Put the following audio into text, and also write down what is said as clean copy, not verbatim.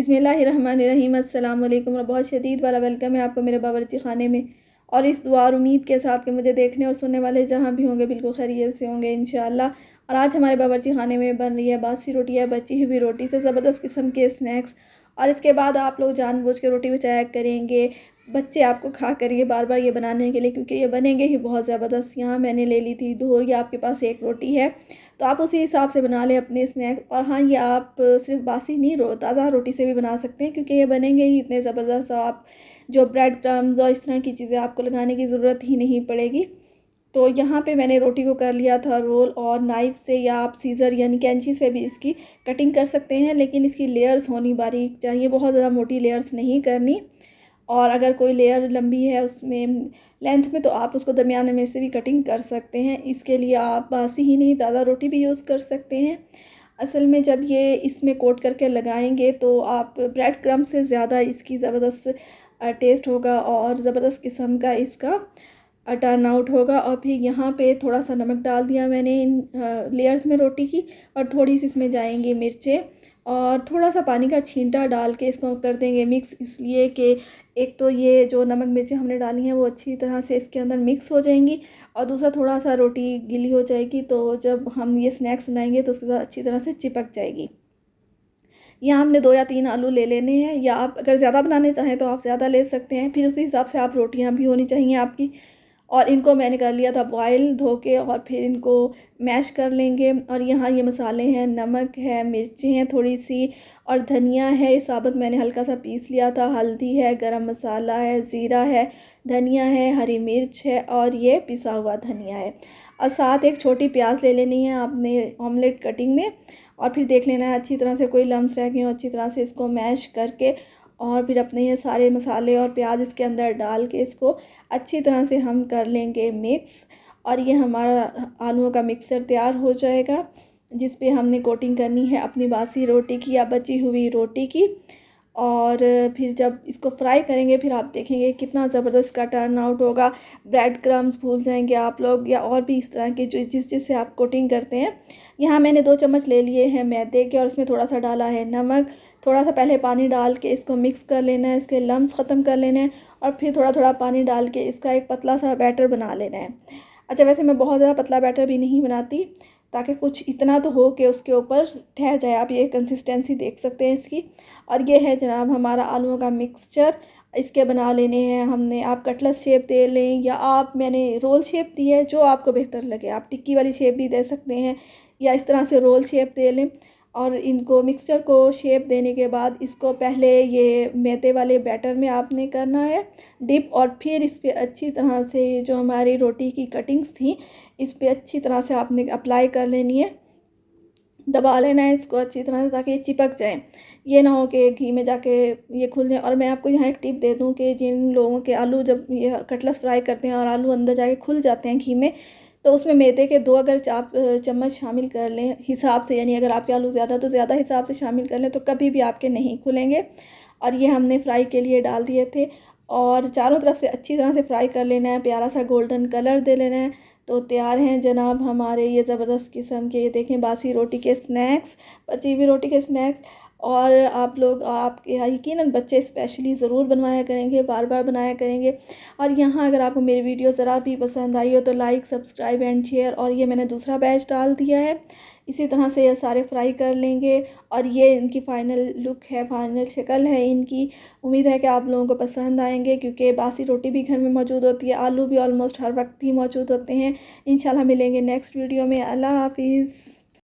बिस्मिल्लाहिर्रहमानिर्रहीम अस्सलाम वालेकुम। और बहुत शदीद वाला वेलकम है आपको मेरे बावर्ची खाने में। और इस दुआ और उम्मीद के साथ कि मुझे देखने और सुनने वाले जहाँ भी होंगे बिल्कुल खैरियत से होंगे इंशाअल्लाह। और आज हमारे बावर्ची खाने में बन रही है बासी रोटी है, बची हुई रोटी से ज़बरदस्त किस्म के स्नैक्स। और इसके बाद आप लोग जानबूझ के रोटी बचाया करेंगे, बच्चे आपको खा करिए बार बार ये बनाने के लिए, क्योंकि ये बनेंगे ही बहुत ज़बरदस्त। यहाँ मैंने ले ली थी धो, या आपके पास एक रोटी है तो आप उसी हिसाब से बना लें अपने स्नैक्स। और हाँ, ये आप सिर्फ बासी नहीं ताज़ा रोटी से भी बना सकते हैं, क्योंकि ये बनेंगे ही इतने ज़बरदस्त। आप जो ब्रेड क्रम्स और इस तरह की चीज़ें आपको लगाने की ज़रूरत ही नहीं पड़ेगी। तो यहाँ पे मैंने रोटी को कर लिया था रोल, और नाइफ़ से या आप सीज़र यानी कैंची से भी इसकी कटिंग कर सकते हैं, लेकिन इसकी लेयर्स होनी बारीक चाहिए, बहुत ज़्यादा मोटी लेयर्स नहीं करनी। और अगर कोई लेयर लंबी है उसमें लेंथ में, तो आप उसको दरमियान में से भी कटिंग कर सकते हैं। इसके लिए आप बासी ही नहीं ताज़ा रोटी भी यूज़ कर सकते हैं। असल में जब ये इसमें कोट करके लगाएंगे तो आप ब्रेड क्रम्ब से ज़्यादा इसकी ज़बरदस्त टेस्ट होगा और ज़बरदस्त किस्म का इसका टर्न आउट होगा। और फिर यहाँ पे थोड़ा सा नमक डाल दिया मैंने इन लेयर्स में रोटी की, और थोड़ी सी इसमें जाएंगी मिर्चें, और थोड़ा सा पानी का छींटा डाल के इसको कर देंगे मिक्स, इसलिए कि एक तो ये जो नमक मिर्चें हमने डाली हैं वो अच्छी तरह से इसके अंदर मिक्स हो जाएंगी, और दूसरा थोड़ा सा रोटी गीली हो जाएगी, तो जब हम ये स्नैक्स बनाएंगे तो उसके साथ अच्छी तरह से चिपक जाएगी। यहाँ हमने 2 या 3 आलू ले लेने हैं, या आप अगर ज़्यादा बनाने चाहें तो आप ज़्यादा ले सकते हैं। फिर उसी हिसाब से आप रोटियाँ भी होनी चाहिए आपकी। और इनको मैंने कर लिया था बॉयल धो के, और फिर इनको मैश कर लेंगे। और यहाँ ये मसाले हैं, नमक है, मिर्ची हैं थोड़ी सी, और धनिया है साबुत मैंने हल्का सा पीस लिया था, हल्दी है, गरम मसाला है, ज़ीरा है, धनिया है, हरी मिर्च है, और ये पिसा हुआ धनिया है। और साथ एक छोटी प्याज ले लेनी है आपने ऑमलेट कटिंग में। और फिर देख लेना है अच्छी तरह से कोई लम्स रह गए हो, अच्छी तरह से इसको मैश करके, और फिर अपने ये सारे मसाले और प्याज इसके अंदर डाल के इसको अच्छी तरह से हम कर लेंगे मिक्स। और ये हमारा आलूओं का मिक्सचर तैयार हो जाएगा, जिस पे हमने कोटिंग करनी है अपनी बासी रोटी की या बची हुई रोटी की। और फिर जब इसको फ्राई करेंगे फिर आप देखेंगे कितना ज़बरदस्त का टर्न आउट होगा। ब्रेड क्रम्स भूल जाएंगे आप लोग, या और भी इस तरह के जो जिससे आप कोटिंग करते हैं। यहाँ मैंने 2 चम्मच ले लिए हैं मैदे के, और उसमें थोड़ा सा डाला है नमक। थोड़ा सा पहले पानी डाल के इसको मिक्स कर लेना है, इसके लम्स ख़त्म कर लेने हैं, और फिर थोड़ा थोड़ा पानी डाल के इसका एक पतला सा बैटर बना लेना है। अच्छा, वैसे मैं बहुत ज़्यादा पतला बैटर भी नहीं बनाती, ताकि कुछ इतना तो हो कि उसके ऊपर ठहर जाए। आप ये कंसिस्टेंसी देख सकते हैं इसकी। और ये है जनाब हमारा आलूओं का मिक्सचर। इसके बना लेने हैं हमने, आप कटलेट शेप दे लें, या आप मैंने रोल शेप दी है, जो आपको बेहतर लगे। आप टिक्की वाली शेप भी दे सकते हैं, या इस तरह से रोल शेप दे लें। और इनको मिक्सचर को शेप देने के बाद इसको पहले ये मैदे वाले बैटर में आपने करना है डिप, और फिर इस पर अच्छी तरह से जो हमारी रोटी की कटिंग्स थी इस पर अच्छी तरह से आपने अप्लाई कर लेनी है, दबा लेना है इसको अच्छी तरह से, ताकि ये चिपक जाए। ये ना हो कि घी में जाके ये खुल जाए। और मैं आपको यहाँ एक टिप दे दूँ कि जिन लोगों के आलू जब ये कटलेट फ्राई करते हैं और आलू अंदर जाके खुल जाते हैं घी में, तो उसमें मैदे के 2 अगर आप चम्मच शामिल कर लें हिसाब से, यानी अगर आपके आलू ज़्यादा तो ज़्यादा हिसाब से शामिल कर लें, तो कभी भी आपके नहीं खुलेंगे। और ये हमने फ्राई के लिए डाल दिए थे, और चारों तरफ से अच्छी तरह से फ्राई कर लेना है, प्यारा सा गोल्डन कलर दे लेना है। तो तैयार हैं जनाब हमारे ये ज़बरदस्त किस्म के, ये देखें बासी रोटी के स्नैक्स, बची हुई रोटी के स्नैक्स। और आप लोग आपके यकीनन बच्चे स्पेशली ज़रूर बनवाया करेंगे, बार बार बनाया करेंगे। और यहाँ अगर आपको मेरी वीडियो ज़रा भी पसंद आई हो तो लाइक, सब्सक्राइब एंड शेयर। और ये मैंने दूसरा बैच डाल दिया है, इसी तरह से ये सारे फ्राई कर लेंगे। और ये इनकी फ़ाइनल लुक है, फ़ाइनल शक्ल है इनकी। उम्मीद है कि आप लोगों को पसंद आएंगे, क्योंकि बासी रोटी भी घर में मौजूद होती है, आलू भी ऑलमोस्ट हर वक्त ही मौजूद होते हैं। इंशाल्लाह मिलेंगे नेक्स्ट वीडियो में। अल्लाह हाफिज़।